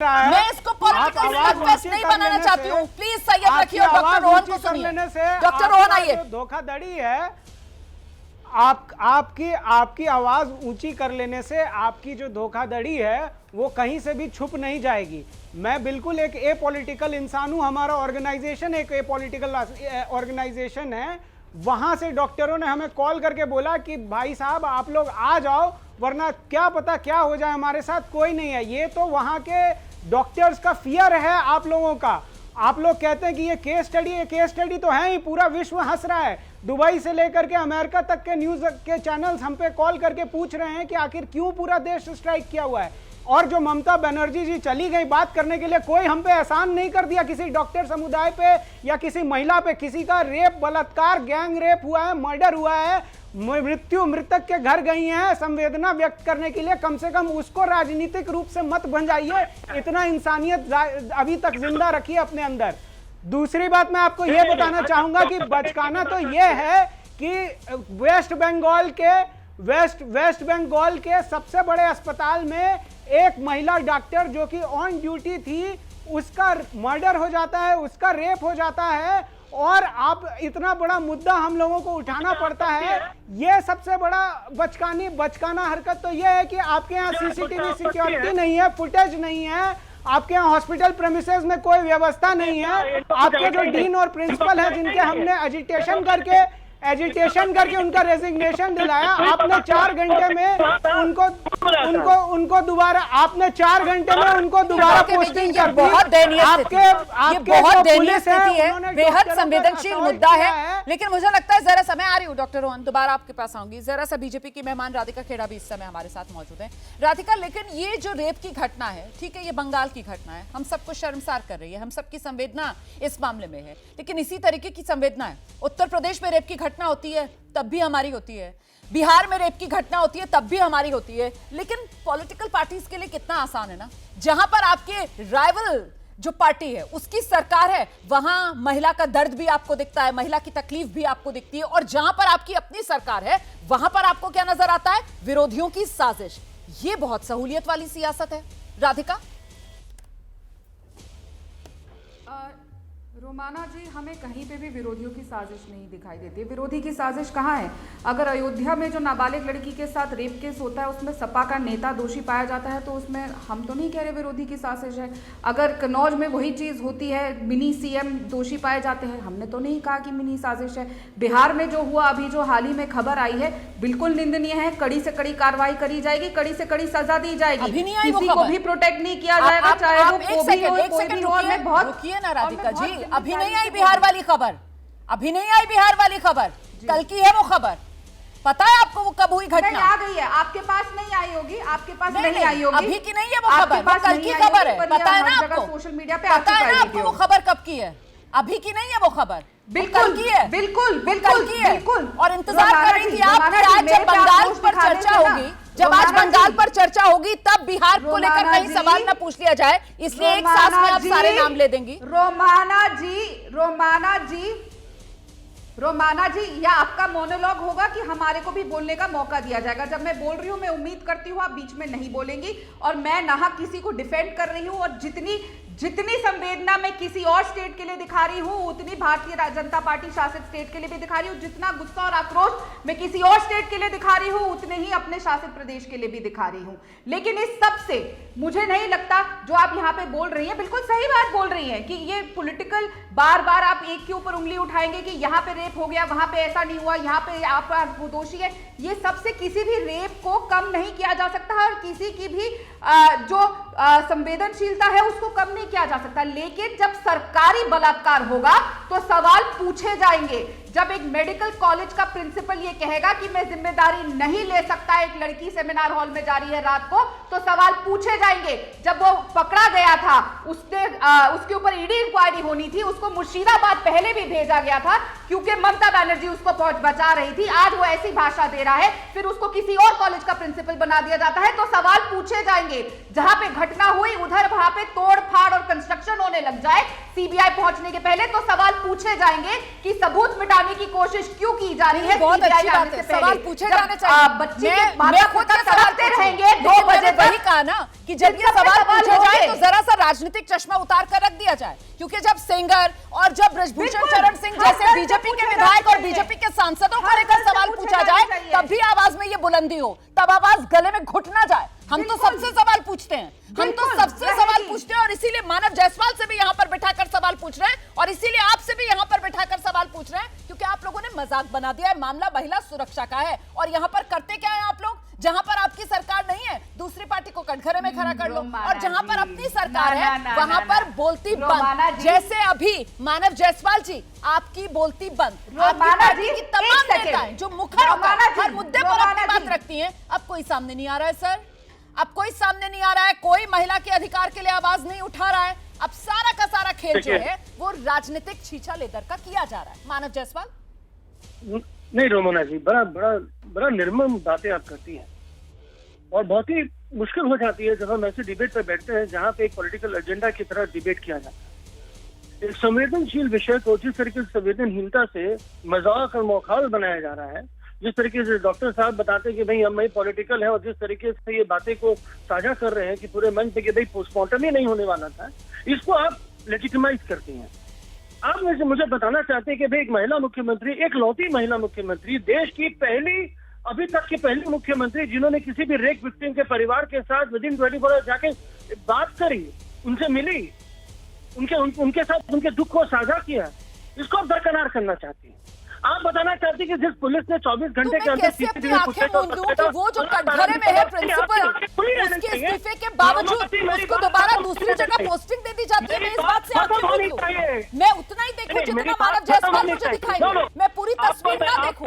मैं इसको पॉलिटिकल स्लगफेस्ट नहीं बनाना चाहती हूँ। प्लीज संयम रखिए और डॉक्टर रोहन को सुनिए। डॉक्टर रोहन आइए। धोखाधड़ी है, आपकी आवाज ऊंची कर लेने से आपकी जो धोखाधड़ी है वो कहीं से भी छुप नहीं जाएगी। मैं बिल्कुल एक एपॉलिटिकल इंसान हूं, हमारा ऑर्गेनाइजेशन एक एपॉलिटिकल ऑर्गेनाइजेशन है। वहां से डॉक्टरों ने हमें कॉल करके बोला कि भाई साहब आप लोग आ जाओ, वरना क्या पता क्या हो जाए, हमारे साथ कोई नहीं है। ये तो वहां के डॉक्टर्स का फियर है आप लोगों का। आप लोग कहते हैं कि ये केस स्टडी है, केस स्टडी तो है ही, पूरा विश्व हंस रहा है। दुबई से लेकर के अमेरिका तक के न्यूज के चैनल्स हम पे कॉल करके पूछ रहे हैं कि आखिर क्यों पूरा देश स्ट्राइक किया हुआ है। और जो ममता बनर्जी जी चली गई बात करने के लिए, कोई हम पे एहसान नहीं कर दिया किसी डॉक्टर समुदाय पे या किसी महिला पे। किसी का रेप, बलात्कार, गैंग रेप हुआ है, मर्डर हुआ है, मृतक के घर गई हैं संवेदना व्यक्त करने के लिए, कम से कम उसको राजनीतिक रूप से मत भंजाइए। इतना इंसानियत अभी तक जिंदा रखिए अपने अंदर। दूसरी बात मैं आपको यह बताना चाहूंगा कि बचकाना तो यह है कि वेस्ट बंगाल के सबसे बड़े अस्पताल में एक महिला डॉक्टर जो कि ऑन ड्यूटी थी, उसका मर्डर हो जाता है, उसका रेप हो जाता है, और आप इतना बड़ा मुद्दा हम लोगों को उठाना पड़ता है। ये सबसे बड़ा बचकाना हरकत तो ये है कि आपके यहाँ सीसीटीवी सिक्योरिटी नहीं है, फुटेज नहीं है, आपके यहाँ हॉस्पिटल प्रेमिसेस में कोई व्यवस्था नहीं है। आपके जो डीन और प्रिंसिपल है जिनके हमने एजिटेशन करके उनका रेजिग्नेशन दिलाया, आपने 4 घंटे में उनको दोबारा पोस्टिंग कर दी। बहुत दयनीय स्थिति है, बेहद संवेदनशील मुद्दा है। लेकिन मुझे लगता है, जरा समय आ रही हूँ डॉक्टर रोहन, दोबारा आपके पास आऊंगी। जरा सा बीजेपी की मेहमान राधिका खेड़ा भी इस समय हमारे साथ मौजूद है। राधिका, लेकिन ये जो रेप की घटना है, ठीक है, ये बंगाल की घटना है, हम सबको शर्मसार कर रही है, हम सबकी संवेदना इस मामले में है। लेकिन इसी तरीके की संवेदना है उत्तर प्रदेश में रेप की घटना होती है तब भी हमारी होती है, बिहार में रेप की घटना होती है तब भी हमारी होती है। लेकिन पॉलिटिकल पार्टीज के लिए कितना आसान है ना, जहां पर आपके राइवल जो पार्टी है उसकी सरकार है, वहां महिला का दर्द भी आपको दिखता है, महिला की तकलीफ भी आपको दिखती है। और जहां पर आपकी अपनी सरकार है, वहां पर आपको क्या नजर आता है? विरोधियों की साजिश। ये बहुत सहूलियत वाली सियासत है। राधिका। रोमाना जी, हमें कहीं पे भी विरोधियों की साजिश नहीं दिखाई देती। विरोधी की साजिश कहाँ है? अगर अयोध्या में जो नाबालिग लड़की के साथ रेप केस होता है उसमें सपा का नेता दोषी पाया जाता है, तो उसमें हम तो नहीं कह रहे विरोधी की साजिश है। अगर कन्नौज में वही चीज़ होती है, मिनी सीएम दोषी पाए जाते हैं, हमने तो नहीं कहा कि मिनी साजिश है। बिहार में जो हुआ, अभी जो हाल ही में खबर आई है, बिल्कुल निंदनीय है। कड़ी से कड़ी कार्रवाई करी जाएगी, कड़ी से कड़ी सजा दी जाएगी, किसी को भी प्रोटेक्ट नहीं किया जाएगा, चाहे वो कोई ना। राधिका जी, अभी नहीं आई बिहार वाली खबर, अभी नहीं आई बिहार वाली खबर, कल की है वो खबर। पता है आपको वो कब हुई घटना? आ गई है, आपके पास नहीं आई होगी, आपके पास नहीं आई होगी, अभी की नहीं है वो खबर, कल की खबर है। पता है ना आपको, सोशल मीडिया पे पता है ना आपको वो खबर कब की है? अभी की नहीं है वो खबर, बिल्कुल की है, बिल्कुल कल की है। और इंतजार कर रही थी आप कि आज जब बंगाल पर चर्चा होगी, जब आज बंगाल पर चर्चा होगी, तब बिहार को लेकर कहीं सवाल न पूछ लिया जाए, इसलिए एक सांस में आप सारे नाम ले देंगी। रोमाना जी, या आपका मोनोलॉग होगा कि हमारे को भी बोलने का मौका दिया जाएगा? जब मैं बोल रही हूं, मैं उम्मीद करती हूं आप बीच में नहीं बोलेंगी। और मैं ना किसी को डिफेंड कर रही हूं, और जितनी संवेदना मैं किसी और स्टेट के लिए दिखा रही हूं, उतनी भारतीय जनता पार्टी शासित स्टेट के लिए भी दिखा रही हूं। जितना गुस्सा और आक्रोश मैं किसी और स्टेट के लिए दिखा रही हूं, उतने ही अपने शासित प्रदेश के लिए भी दिखा रही हूं। लेकिन इस सब से मुझे नहीं लगता, जो आप यहाँ पे बोल रही हैं, बिल्कुल सही बात बोल रही हैं कि ये पॉलिटिकल, बार बार आप एक के ऊपर उंगली उठाएंगे कि यहाँ पे रेप हो गया, वहां पे ऐसा नहीं हुआ, यहाँ पे आप वो दोषी है। ये सबसे किसी भी रेप को कम नहीं किया जा सकता, और किसी की भी जो संवेदनशीलता है उसको कम नहीं किया जा सकता। लेकिन जब सरकारी बलात्कार होगा तो सवाल पूछे जाएंगे। जब एक मेडिकल कॉलेज का प्रिंसिपल ये कहेगा कि मैं जिम्मेदारी नहीं ले सकता, एक लड़की सेमिनार हॉल में जा रही है रात को, तो सवाल पूछे जाएंगे। जब वो पकड़ा गया था, उसके ऊपर ईडी इंक्वायरी होनी थी, उसको मुर्शिदाबाद पहले भी भेजा गया था क्योंकि ममता बनर्जी उसको बचा रही थी। आज वो ऐसी भाषा दे रहा है, फिर उसको किसी और कॉलेज का प्रिंसिपल बना दिया जाता है, तो सवाल पूछे जाएंगे। जहां पे घटना हुई उधर वहां पे तोड़ फाड़ और कंस्ट्रक्शन होने लग जाए, सीबीआई पहुंचने के पहले तो सवाल पूछे जाएंगे कि सबूत मिटाने की कोशिश क्यों की जा रही है। बहुत अच्छी बात है, सवाल पूछे जाने चाहिए। बच्चे के माता पिता सवालते रहेंगे 2 बजे तक। वही कहा ना कि जब ये सवाल पूछे जाए तो जरा सा राजनीतिक चश्मा उतार कर रख दिया जाए, क्योंकि जब सेंगर और जब ब्रजभूषण चरण सिंह जैसे बीजेपी के विधायक और बीजेपी के सांसदों को लेकर सवाल पूछा जाए तब भी आवाज में ये बुलंदी हो, तब आवाज गले में घुट ना जाए। हम तो सबसे सवाल पूछते हैं, हम तो सबसे सवाल पूछते हैं, और इसीलिए मानव जायसवाल से भी यहाँ पर बिठाकर सवाल पूछ रहे हैं, और इसीलिए आपसे भी यहाँ पर बिठाकर सवाल पूछ रहे हैं, क्योंकि आप लोगों ने मजाक बना दिया है। मामला महिला सुरक्षा का है और यहाँ पर करते क्या है आप लोग? जहां पर आपकी सरकार नहीं है दूसरी पार्टी को कटघरे में खड़ा कर लो, और जहां पर अपनी सरकार है वहां पर बोलती बंद। जैसे अभी मानव जायसवाल जी आपकी बोलती बंद, आपकी पार्टी की तमाम नेताएं जो मुखर होकर हर मुद्दे पर अपनी बात रखती हैं, अब कोई सामने नहीं आ रहा है सर, अब कोई सामने नहीं आ रहा है, कोई महिला के अधिकार के लिए आवाज नहीं उठा रहा है। अब सारा का सारा खेल जो है वो राजनीतिक छीछा लेकर का किया जा रहा है। मानव जायसवाल नहीं रोमाना जी, बड़ा बड़ा बड़ा निर्मम बातें आप करती हैं, और बहुत ही मुश्किल हो जाती है जब हम ऐसे डिबेट पे बैठते हैं जहां पे एक पॉलिटिकल एजेंडा की तरह डिबेट किया जाता है। एक संवेदनशील विषय को जिस तरीके से संवेदनहीनता से मजाक और मौखाल बनाया जा रहा है, जिस तरीके से डॉक्टर साहब बताते हैं कि भाई हम पॉलिटिकल है, और जिस तरीके से ये बातें को साझा कर रहे हैं कि पूरे मंच पे कि भाई पोस्टमार्टम ही नहीं होने वाला था, इसको आप लेजिटिमाइज करती हैं। आप मुझे बताना चाहते हैं कि भाई एक महिला मुख्यमंत्री, एक लौती महिला मुख्यमंत्री, देश की पहली, अभी तक की पहली मुख्यमंत्री जिन्होंने किसी भी रेप विक्टिम के परिवार के साथ विदिन 24 आवर्स जाके बात करी, उनसे मिली, उनके साथ उनके दुख को साझा किया, इसको आप दरकिनार करना चाहती हैं। आप बताना चाहती कि जिस पुलिस ने 24 घंटे के अंदर सीसीटीवी वो जो कटघरे में है प्रिंसिपल, उसके इस्तीफे के बावजूद उसको दोबारा दूसरी जगह पोस्टिंग दे दी जाती है। मैं इस बात से आंखें मूंद लूं, मैं उतना ही देखूं जितना मानव जायसवाल मुझे दिखाएंगे, मैं पूरी तस्वीर ना देखूं।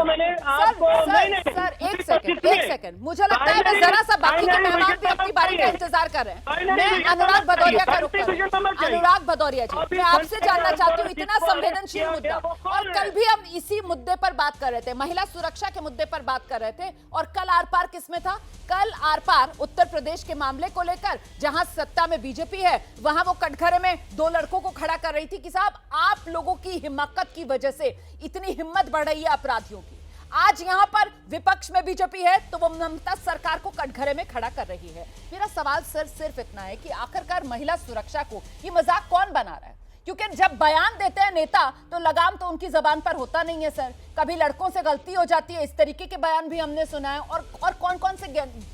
सर एक सेकंड, मुझे लगता है मैं जरा सा बाकी के मेहमान भी अपनी बारी का इंतजार कर रहे हैं। मैं अनुराग भदौरिया का रुख कर रही हूं। अनुराग भदौरिया जी, मैं आपसे जानना चाहती हूँ, इतना संवेदनशील मुद्दा, और कल भी हम इसी मुद्दे पर बात कर रहे थे, महिला सुरक्षा के मुद्दे पर बात कर रहे थे, और कल आर पार किसमें था? कल आर पार उत्तर प्रदेश के मामले को लेकर, जहां सत्ता में बीजेपी है वहां वो कटघरे में 2 लड़कों को खड़ा कर रही थी कि साहब आप लोगों की हिम्मत की वजह से इतनी हिम्मत बढ़ रही है अपराधियों की। आज यहां पर विपक्ष में बीजेपी है तो वो ममता सरकार को कटघरे में खड़ा कर रही है। मेरा सवाल सर सिर्फ इतना है कि आखिरकार महिला सुरक्षा को ये मजाक कौन बना रहा है? क्योंकि जब बयान देते हैं नेता तो लगाम तो उनकी जबान पर होता नहीं है सर, कभी लड़कों से गलती हो जाती है, इस तरीके के बयान भी हमने सुना है। और कौन कौन से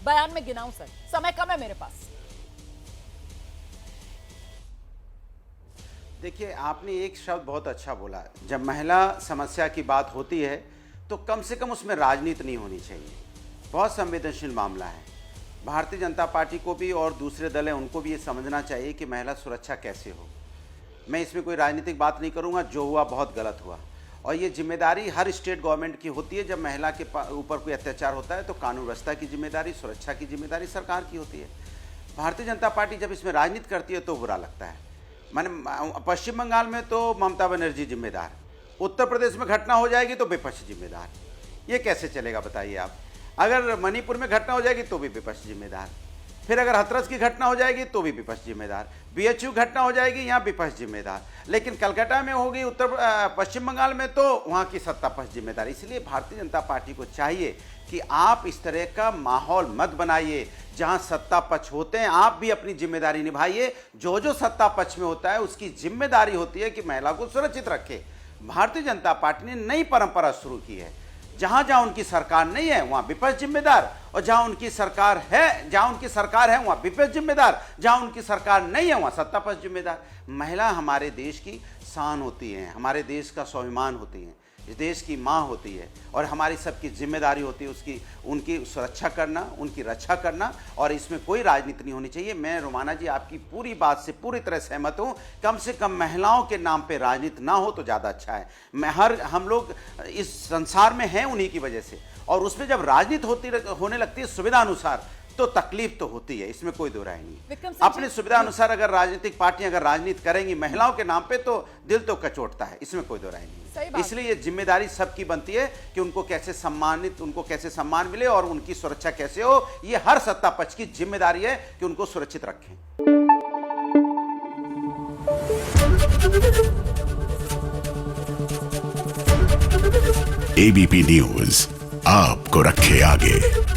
बयान में गिनाऊं सर, समय कम है मेरे पास। देखिए, आपने एक शब्द बहुत अच्छा बोला, जब महिला समस्या की बात होती है तो कम से कम उसमें राजनीति नहीं होनी चाहिए। बहुत संवेदनशील मामला है। भारतीय जनता पार्टी को भी और दूसरे दल हैं उनको भी ये समझना चाहिए कि महिला सुरक्षा कैसे हो। मैं इसमें कोई राजनीतिक बात नहीं करूंगा, जो हुआ बहुत गलत हुआ, और ये जिम्मेदारी हर स्टेट गवर्नमेंट की होती है। जब महिला के ऊपर कोई अत्याचार होता है तो कानून व्यवस्था की जिम्मेदारी, सुरक्षा की जिम्मेदारी सरकार की होती है। भारतीय जनता पार्टी जब इसमें राजनीति करती है तो बुरा लगता है। मैंने पश्चिम बंगाल में तो ममता बनर्जी जिम्मेदार, उत्तर प्रदेश में घटना हो जाएगी तो विपक्ष जिम्मेदार। ये कैसे चलेगा बताइए आप? अगर मणिपुर में घटना हो जाएगी तो भी विपक्ष जिम्मेदार, फिर अगर हाथरस की घटना हो जाएगी तो भी विपक्ष जिम्मेदार, बीएचयू घटना हो जाएगी यहाँ विपक्ष जिम्मेदार, लेकिन कलकत्ता में होगी पश्चिम बंगाल में तो वहाँ की सत्ता पक्ष जिम्मेदार। इसलिए भारतीय जनता पार्टी को चाहिए कि आप इस तरह का माहौल मत बनाइए जहाँ सत्ता पक्ष होते हैं, आप भी अपनी जिम्मेदारी निभाइए। जो जो सत्ता पक्ष में होता है उसकी जिम्मेदारी होती है कि महिला को सुरक्षित रखे। भारतीय जनता पार्टी ने नई परंपरा शुरू की है, जहां जहां उनकी सरकार नहीं है वहां विपक्ष जिम्मेदार, और जहां उनकी सरकार है वहां विपक्ष जिम्मेदार, जहां उनकी सरकार नहीं है वहां सत्ता पक्ष जिम्मेदार। महिला हमारे देश की शान होती है, हमारे देश का स्वाभिमान होती है, इस देश की माँ होती है, और हमारी सबकी जिम्मेदारी होती है उनकी सुरक्षा करना, उनकी रक्षा करना, और इसमें कोई राजनीति नहीं होनी चाहिए। मैं रोमाना जी आपकी पूरी बात से पूरी तरह सहमत हूँ। कम से कम महिलाओं के नाम पे राजनीति ना हो तो ज़्यादा अच्छा है। हम लोग इस संसार में हैं उन्हीं की वजह से, और उसमें जब राजनीति होने लगती है सुविधा अनुसार तो तकलीफ तो होती है, इसमें कोई दो राय नहीं। अपनी सुविधा अनुसार अगर राजनीतिक पार्टियां अगर राजनीति करेंगी महिलाओं के नाम पे तो दिल तो कचोटता है, इसमें कोई दो राय नहीं। इसलिए ये जिम्मेदारी सबकी बनती है कि उनको कैसे सम्मान मिले और उनकी सुरक्षा कैसे हो। ये हर सत्ता पक्ष की जिम्मेदारी है कि उनको सुरक्षित रखें। एबीपी न्यूज आपको रखे आगे।